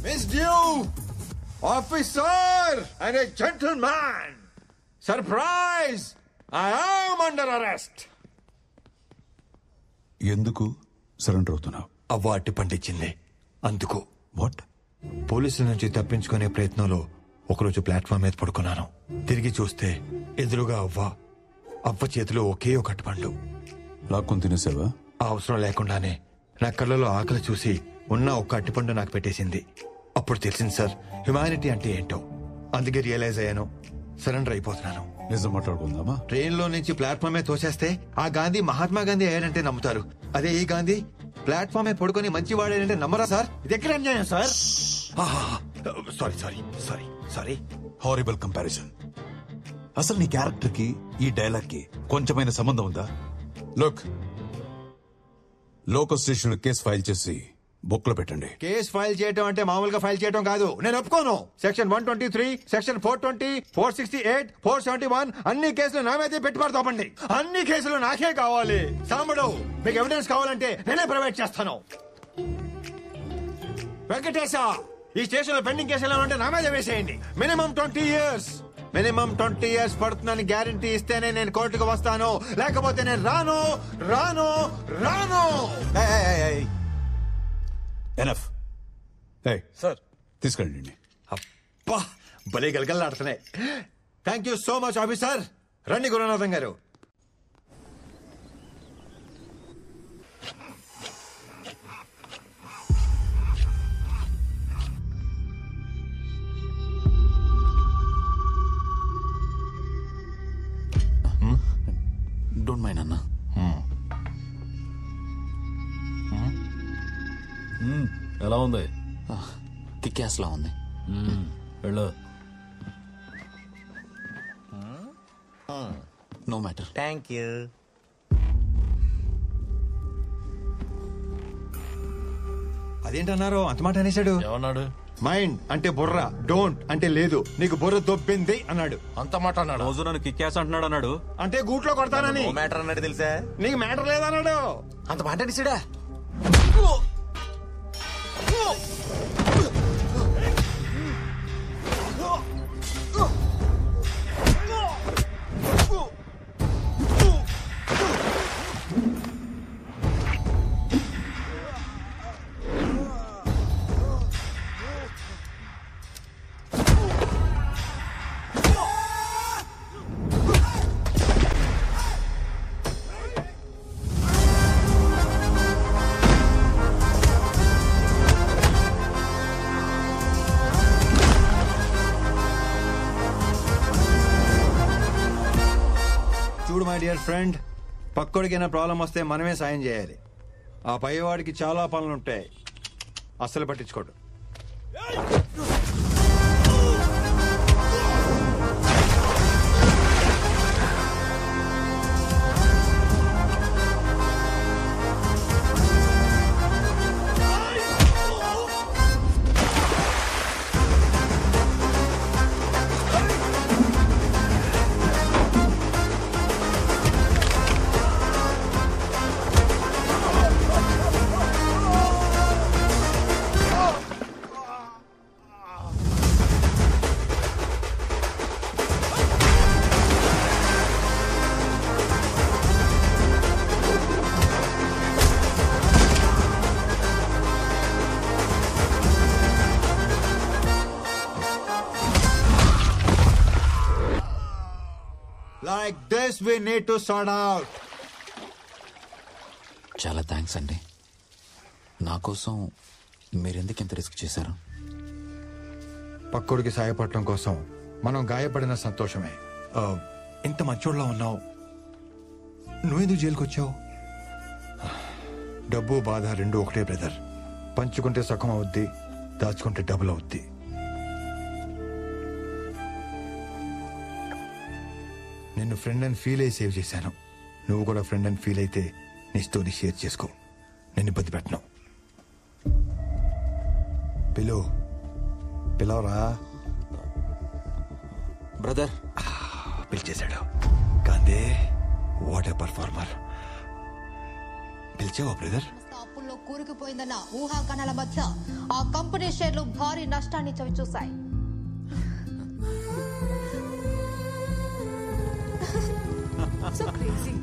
Miss Dew, officer and a gentleman. Surprise! I am under arrest. ఎందుకు surrender అవుతున్నావు? అవ్వ అట్టి పండించింది అందుకు. వాట్? పోలీసుల నుంచి తప్పించుకునే ప్రయత్నంలో ఒకరోజు ప్లాట్ఫామ్ మీద పడుకున్నాను. తిరిగి చూస్తే ఎదురుగా అవ్వ చేతిలో ఒకే ఒక అట్టుపండు. లాక్కొని తినేసావా? ఆ అవసరం లేకుండానే నా కళ్ళలో ఆకలి చూసి ఉన్న ఒక్క అట్టిపండు నాకు పెట్టేసింది. అప్పుడు తెలిసింది సార్, హ్యుమానిటీ అంటే ఏంటో. అందుకే రియలైజ్ అయ్యాను, సరెండర్ అయిపోతున్నాను. నిజం మాట్లాడుకుందామా? ట్రైన్ లో నుంచి ప్లాట్ఫామే తోసేస్తే ఆ గాంధీ మహాత్మా గాంధీ అయ్యాడంటే నమ్ముతారు. అదే ఈ గాంధీ ప్లాట్ఫామే పడుకొని మంచివాడాడంటే నమ్మరా సార్? ఇది ఎక్కడ అన్యాయం sir? Sorry sorry sorry sorry. Horrible comparison. అసలు నీ క్యారెక్టర్ కి ఈ డైలాగ్ కి కొంచెమైన సంబంధం ఉందా? లోకల్ స్టేషన్ కేసు ఫైల్ చేసి బుక్ లో పెట్టండి. కేసు ఫైల్ చేయడం అంటే మామూలుగా ఫైల్ చేయడం కాదు. నేను ఒప్పుకోను. సెక్షన్ 123, సెక్షన్ 420, 468, 471 అన్ని కేసులు నా మీదే పెట్టుబడతామండి. అన్ని కేసులు నాకే కావాలి. సాంబడు, మీకు ఎవిడెన్స్ కావాలంటే నేనే ప్రొవైడ్ చేస్తాను. వెంకటేశ, ఈ స్టేషన్ లో పెండింగ్ కేసులు ఉంటే నా మీద వేసేయండి. Minimum 20 years. మినిమం 20 years పడుతుందని గ్యారంటీ ఇస్తేనే నేను కోర్టుకు వస్తాను, లేకపోతే నేను రాను రాను రాను. ఎనఫ్. సార్ తీసుకెళ్ళండి. అబ్బా, భలే గలగలాడుతున్నాయి. Thank you so much officer. రండి గురునాథం గారు. డోంట్ మైండ్ అన్నా. ఎలా ఉంది? కిక్యాస్ లా ఉంది. వెళ్ళు. No matter. Thank you. అదేంటన్నారు అంత మాట అనేసాడు? ఏమన్నాడు? మైండ్ అంటే బుర్ర, డోంట్ అంటే లేదు. నీకు బుర్ర దొబ్బింది అన్నాడు. అంత మాట అన్నాడు? రోజు నన్ను కిక్యాస్ అంటున్నాడు అన్నాడు. అంటే గూట్లో కొడతానని. మ్యాటర్ అన్నాడు తెలుసా? నీకు మ్యాటర్ లేదన్నాడు. అంత మాట అనేసాడా? చూడు మై డియర్ ఫ్రెండ్, పక్కోడికైనా ప్రాబ్లం వస్తే మనమే సాయం చేయాలి. ఆ పైవాడికి చాలా పనులుంటాయి, అస్సలు పట్టించుకోడు. Like this we need to sort out. చాలా థ్యాంక్స్ అండి. నా కోసం మీరెందుకు ఇంత రిస్క్ చేశారు? పక్కోడికి సాయపడటం కోసం మనం గాయపడిన సంతోషమే. ఇంత మంచోళ్ళ ఉన్నావు, నువ్వెందుకు జైలుకి వచ్చావు? డబ్బు బాధ రెండు ఒకటే బ్రదర్. పంచుకుంటే సుఖం అవుద్ది, దాచుకుంటే డబుల్ అవుద్ది. నిన్ను ఫ్రెండ్ అని ఫీల్ అయ్యి సేవ్ చేశాను. నువ్వు కూడా ఫ్రెండ్ అని ఫీల్ అయితే నీ స్టోరీ షేర్ చేసుకో. నేను ఇబ్బంది పెట్టను. పిలవరా. బ్రదర్ పిలిచేశాడు. Gandhi what a performer. పిలిచావా బ్రదర్? అప్పుల్లో కూరుకుపోయిందన్న ఊహాగానాల మధ్య ఆ కంపెనీ షేర్లు భారీ నష్టాన్ని చవిచూశాయి. So crazy.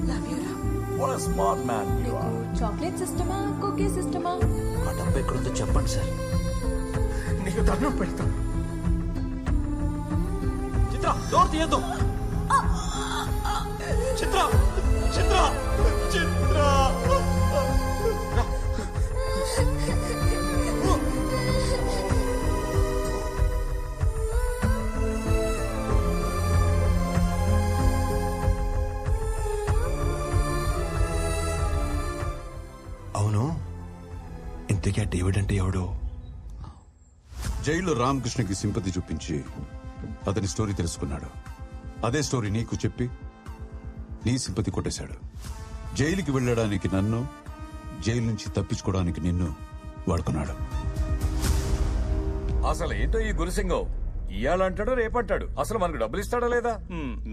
Love you, Ram. What a smart man you are. Chocolate సిస్టమా కుకీస్ సిస్టమా? ఆ డబ్బు ఎక్కడుందో చెప్పండి సార్. నీకు దండం పెడతాను. చిత్ర డోర్ తీయద్దు. చిత్ర చిత్ర చిత్ర అవును, ఇంతకీ ఆ డేవిడ్ అంటే ఎవడు? జైల్లో రామకృష్ణకి సింపతి చూపించి అతని స్టోరీ తెలుసుకున్నాడు. అదే స్టోరీ నీకు చెప్పి నీ సింపతి కొట్టేశాడు. జైలుకి వెళ్ళడానికి నన్ను, జైలు నుంచి తప్పించుకోవడానికి నిన్ను వాడుకున్నాడు. అసలు ఏంటో ఈ గురుసింగం, ఇయ్యాలంటాడు రేపంటాడు. అసలు మనకు డబ్బులు ఇస్తాడా లేదా?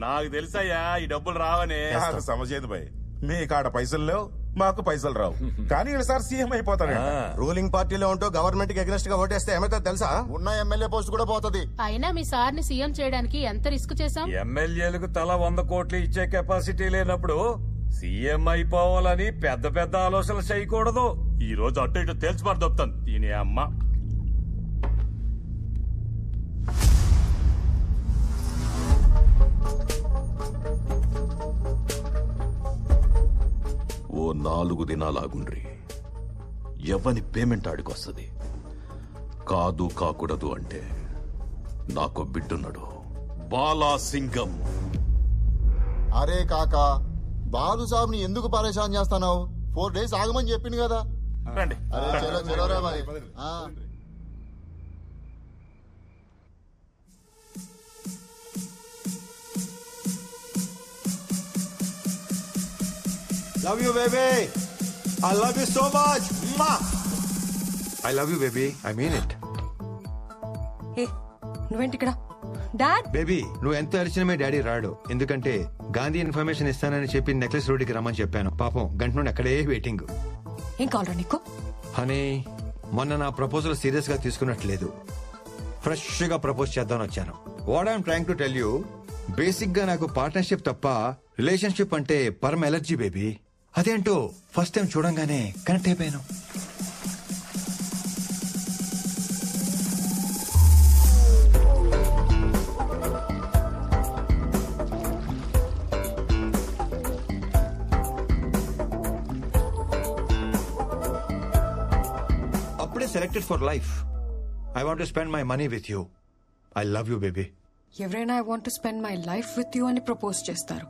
నాకు తెలుసయ్యా ఈ డబ్బులు రావనే. సమజేది భయ్, మీ కాడ పైసలు లేవు, మాకు పైసలు రావు. కానీ ఈసారి సీఎం అయిపోతాడు. రూలింగ్ పార్టీలో ఉంటూ గవర్నమెంట్ కి అగ్నెస్ట్ గా ఓటేస్తే ఏమైతే తెలుసా? ఉన్న ఎమ్మెల్యే పోస్ట్ కూడా పోతుంది. అయినా మీ సార్ ని సీఎం చేయడానికి ఎంత రిస్క్ చేశాం? ఎమ్మెల్యేలకు తల 100 కోట్లు ఇచ్చే కెపాసిటీ లేనప్పుడు సీఎం అయిపోవాలని పెద్ద పెద్ద ఆలోచనలు చేయకూడదు. ఈ రోజు అటు ఇటు తేల్చిపారు దొప్తాను దీని అమ్మ. ఓ 4 దినాలాగుండ్రి. ఎవని పేమెంట్ ఆడికొస్తుంది. కాదు కాకూడదు అంటే నాకు బిడ్డున్నాడు, బాలాసింగం. అరే కాకా, బాలు సాబ్ ని ఎందుకు పరేషాన్ చేస్తున్నావు? 4 days ఆగమని చెప్పింది కదా. రండి. అరే చలో చలో రే మరి. Love you, baby. I love you so much. I love you, baby. I mean it. నువ్వేంటి ఇక్కడ? డాడ్ బేబీ, నువ్వు ఎంత అరిచినా మీ డాడీ రాడు. ఎందుకంటే గాంధీ ఇన్ఫర్మేషన్ ఇస్తానని చెప్పి నెక్లెస్ రోడ్డుకి రమ్మని చెప్పాను. పాపం గంట నుండి అక్కడే వెయిటింగ్. ఏం కావాలా నీకు? హనీ, మొన్న నా ప్రపోజల్ సీరియస్ గా తీసుకున్నట్లేదు. ఫ్రెష్ గా ప్రపోజ్ చేద్దామని వచ్చాను. What I'm trying to tell you, basic గా నాకు పార్ట్నర్షిప్ తప్ప రిలేషన్షిప్ అంటే పరమ ఎలర్జీ బేబీ. అదేంటో ఫస్ట్ టైం చూడంగానే కనెక్ట్ అయిపోయాను. అప్పుడే selected for life. I want to spend my money with you. I love you baby. ఎవరైనా I want to spend my life with you అని ప్రపోజ్ చేస్తారు.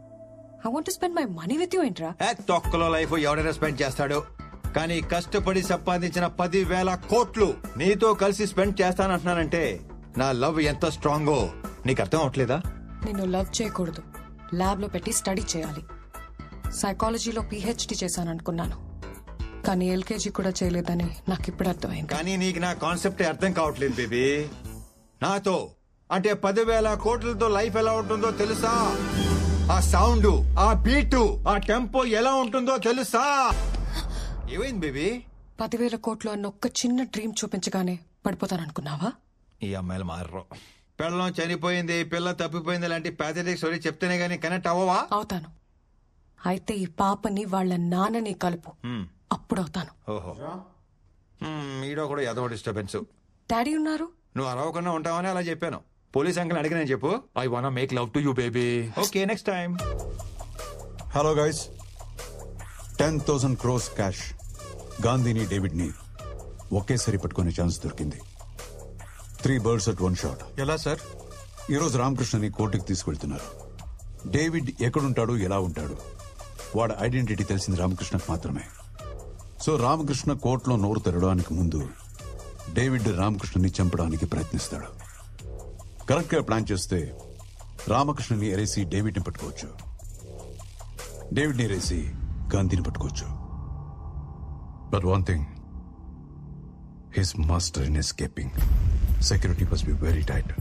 I want to spend my money with you ఏంట్రా? తొక్కలో life ఎవడైనా spend చేస్తాడు, కానీ కష్టపడి సంపాదించిన 10,000 కోట్లు నీతో కలిసి స్పెండ్ చేస్తానంటున్నానంటే నా లవ్ ఎంత స్ట్రాంగో నీకు అర్థం అవట్లేదా? నిన్ను లవ్ చేయకూడదు, ల్యాబ్ లో పెట్టి స్టడీ చేయాలి. సైకాలజీలో PhD చేశాననుకున్నాను, కానీ LKG కూడా చేయలేదని నాకు ఇప్పుడు అర్థమైంది. కానీ నీకు నా కాన్సెప్ట్ అర్థం కావట్లేదు బేబీ. నాతో అంటే 10,000 కోట్లతో లైఫ్ ఎలా ఉంటుందో తెలుసా? ఆ సౌండ్, ఆ బీటు, ఆ టెంపో ఎలా ఉంటుందో తెలుసా? ఏమైంది బేబీ? 10,000 కోట్లు అన్న ఒక్క చిన్న డ్రీమ్ చూపించగానే పడిపోతాననుకున్నావా? ఈ అమ్మాయిలు మారరు. పిల్లం చనిపోయింది, పిల్ల తప్పిపోయింది లాంటి ప్యాథటిక్ స్టోరీ చెప్తేనే గానీ కనెక్ట్ అవ్వవా? అవుతాను. అయితే ఈ పాపని వాళ్ళ నాన్నని కలుపు, అప్పుడు అవుతాను. ఓహో, ఈడో కూడా ఏదో డిస్టర్బెన్స్. డాడీ ఉన్నారు, నువ్వు అరవకుండా ఉంటావని అలా చెప్పాను. పోలీస్ అంకుల్ అడిగిన చెప్పు. I want make love to you baby. Okay, next time. Hello guys, 10,000 crores cash గాంధీని, డేవిడ్ ని ఒకేసారి పట్టుకునే ఛాన్స్ దొరికింది. 3 birds at 1 shot. ఎలా సార్? ఈరోజు రామకృష్ణని కోర్టుకి తీసుకెళ్తున్నారు. డేవిడ్ ఎక్కడుంటాడు, ఎలా ఉంటాడు, వాడి ఐడెంటిటీ తెలిసింది రామకృష్ణకు మాత్రమే. సో రామకృష్ణ కోర్టులో నోరు తెరవడానికి ముందు డేవిడ్ రామకృష్ణని చంపడానికి ప్రయత్నిస్తాడు. కరెక్ట్ గా ప్లాన్ చేస్తే రామకృష్ణని ఎరేసి డేవిడ్ ని పట్టుకోవచ్చు, డేవిడ్ ని ఎరేసి గాంధీని పట్టుకోవచ్చు. But one thing, his master in escaping. Security must be very tight.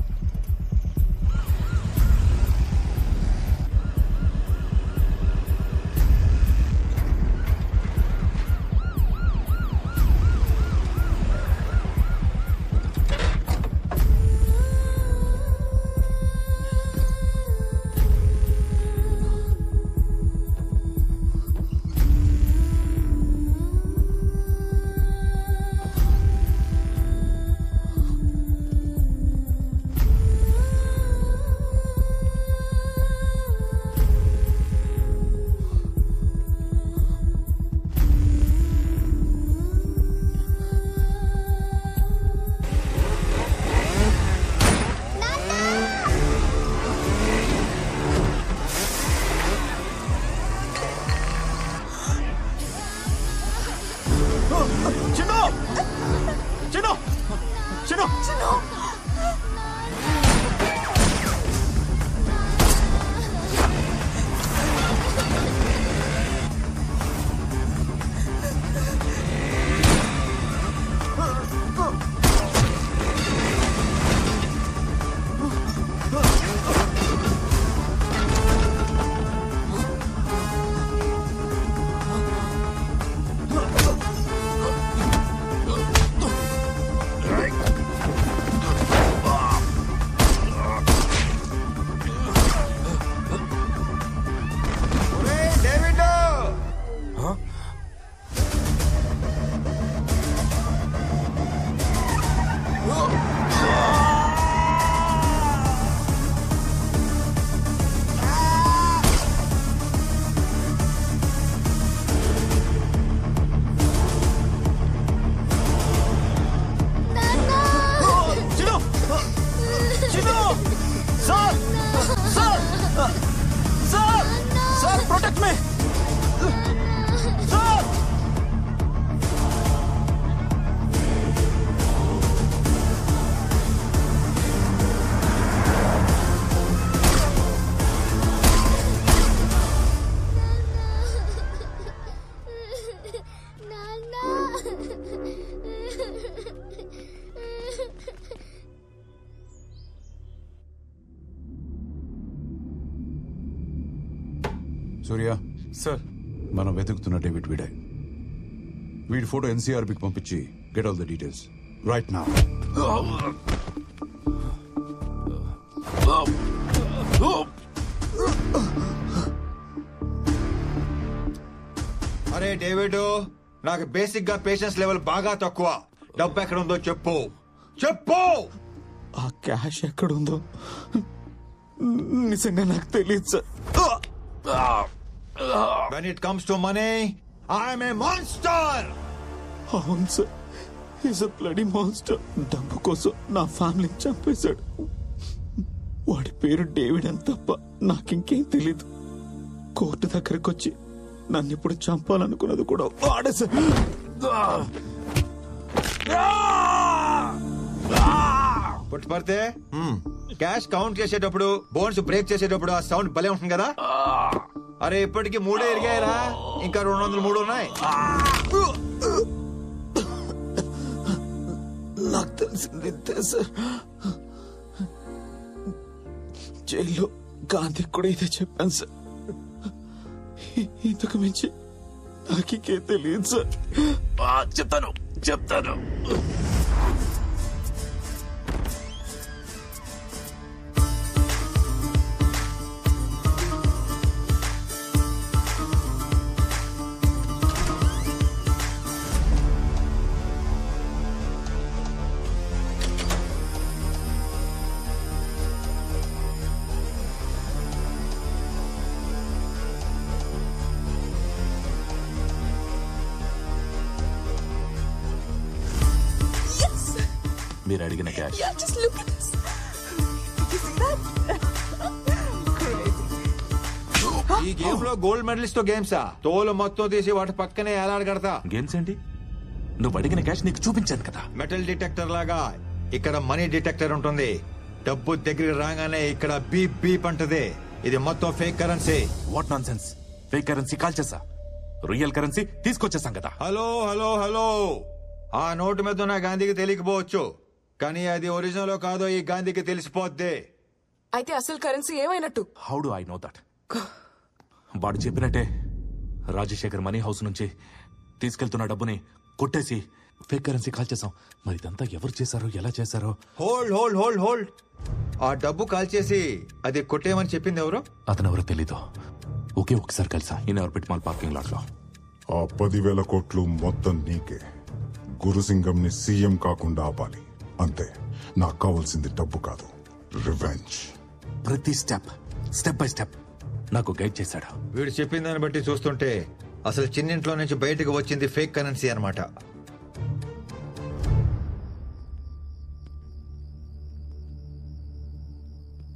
Surya sir, మనం వెతుకుతున్న డేవిడ్ వీడే. వీడి ఫోటో ఎన్సీఆర్బీకి పంపించి get all the details right now. అరే డేవిడ్, నాకు బేసిక్ గా పేషెన్స్ లెవెల్ బాగా తక్కువ. డబ్బు ఎక్కడ ఉందో చెప్పు చెప్పు. ఆ క్యాష్ ఎక్కడుందో నిజంగా నాకు తెలియదు sir. When it comes to money, I am a monster. అవును sir, is a bloody monster. డబ్బు కోసం నా ఫ్యామిలీని చంపేశాడు. వాడి పేరు డేవిడ్ అని తప్ప నాకింకేం తెలీదు. కోర్టు దగ్గరకు వచ్చి నన్ను ఇప్పుడు చంపాలనుకున్నది కూడా వాడే సార్. పుట్టుపడితే క్యాష్ కౌంట్ చేసేటప్పుడు, బోన్స్ బ్రేక్ చేసేటప్పుడు ఆ సౌండ్ భలే ఉంటుంది కదా. అరే ఇప్పటికి 3 ఎరిగాయరా, ఇంకా 203 ఉన్నాయి. నాకు తెలిసింది ఇంతే సార్. జైల్లో గాంధీ కూడా ఇదే చెప్పాను సార్. ఇంతకు మించి నాకే తెలియదు సార్. చెప్తాను. మీరు అడిగిన క్యాష్. ఈ గేమ్ లో గోల్డ్ మెడలిస్ట్ తో గేమ్సా? తోలు మొత్తం తీసి వాటి పక్కనే ఎలాడగడతా. గేమ్స్ ఏంటి? నువ్వు అడిగిన క్యాష్ నీకు చూపించాను కదా. మెటల్ డిటెక్టర్ లాగా ఇక్కడ మనీ డిటెక్టర్ ఉంటుంది. డబ్బు దగ్గరికి రాగానే ఇక్కడ బీప్ బీప్ అంటది. ఇది మొత్తం fake currency. What non sense? Fake currency call చేసా, రియల్ కరెన్సీ తీసుకొచ్చేసాం కదా. హలో హలో హలో, ఆ నోటు మీద ఉన్న గాంధీకి తెలియకపోవచ్చు, కానీ అది ఒరిజినల్ కాదో ఈ గాంధీకి తెలిసిపోద్ది. అయితే అసలు కరెన్సీ ఏమైనట్టు? How do I know that? వాడు చెప్పినట్టే రాజశేఖర్ మనీ హౌస్ నుంచి తీసుకెళ్తున్న డబ్బుని కొట్టేసి ఫేక్ కరెన్సీ కాల్ చేసాం. మరి ఇదంతా ఎవరు చేశారో, ఎలా చేశారో? Hold hold hold hold. ఆ డబ్బు కాల్చేసి అది కొట్టేయమని చెప్పింది ఎవరు? అతను ఎవరో తెలీదు. ఒకే ఒకసారి కలిసా Inorbit mall parking lot లో. ఆ 10,000 కోట్లు మొత్తం నీకే. గురుసింగంని సీఎం కాకుండా ఆపాలి అంతే. నాకు కావాల్సింది డబ్బు కాదు, రివెంజ్. ప్రతి స్టెప్ బై స్టెప్ నాకు గైడ్ చేశాడు. వీడు చెప్పిన దాన్ని బట్టి చూస్తుంటే అసలు చిన్నింట్లో నుంచి బయటకు వచ్చింది ఫేక్ కరెన్సీ అన్నమాట.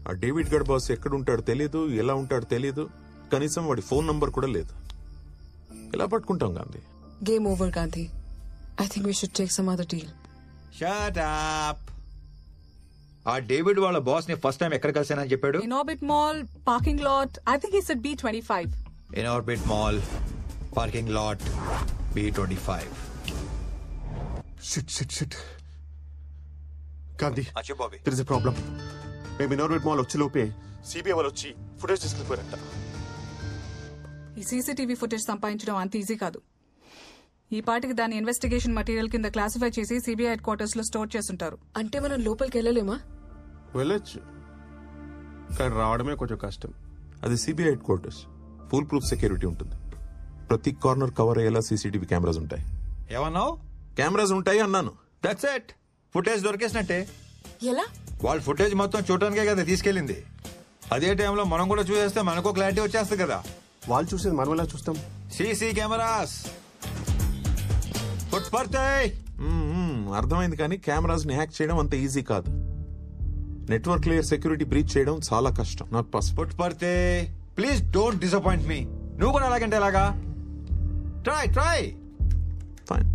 ఆ డేవిడ్ గడ్ బాస్ ఎక్కడుంటాడో తెలీదు, ఎలా ఉంటాడో తెలీదు, కనీసం వాడి ఫోన్ నంబర్ కూడా లేదు. ఎలా పట్టుకుంటాం Gandhi? Game over Gandhi. I think we should take some other deal. Shut up. ఆ డేవిడ్ వాళ్ళ బాస్ ని ఫస్ట్ టైం ఎక్కడ కలిసానని చెప్పాడు? Inorbit mall parking lot. I think he said B25. Inorbit mall parking lot B25. Shit Gandhi, అచ్చా Bobby, there is a problem. మేము Inorbit mall వచ్చే లోపే సిబిఐ వాళ్ళు వచ్చి ఫుటేజ్ తీసుకెళ్ళిపోయారంట. ఈ సీసీటీవీ ఫుటేజ్ సంపాదించడం అంత ఈజీ కాదు. ఈ పాటికి దాని ఇన్వెస్టిగేషన్ మెటీరియల్ కింద క్లాసిఫై చేసి సిబిఐ హెడ్ క్వార్టర్స్ లో స్టోర్ చేస్తుంటారు. అంటే మనం లోపలికి వెళ్ళలేమా? వెళ్ళొచ్చు, కానీ రావడమే కొంచెం కష్టం. అది CBI head quarters, full proof security ఉంటుంది. ప్రతి కార్నర్ కవర్ అయ్యేలా సీసీటీవీ కెమెరాస్ ఉంటాయి. ఏమన్నావు? కెమెరాస్ ఉంటాయి అన్నాను. That's it. ఫుటేజ్ దొరికేసినట్టే. ఎలా? వాళ్ళ ఫుటేజ్ మొత్తం చూడటానికే కదా తీసుకెళ్ళింది. అదే టైంలో మనం కూడా చూసేస్తే మనకు క్లారిటీ వచ్చేస్తుంది కదా. వాళ్ళు చూసేది మనం ఎలా చూస్తాం? CC cameras. అర్థమైంది, కానీ కెమెరాస్ ని హ్యాక్ చేయడం అంత ఈజీ కాదు. నెట్వర్క్ లేయర్ సెక్యూరిటీ బ్రీచ్ చేయడం చాలా కష్టం. Not possible. పుట్ పడితే ప్లీజ్ డోంట్ డిసప్పాయింట్ మీ. నువ్వు కూడా అలాగంటే ఎలాగా? Try fine.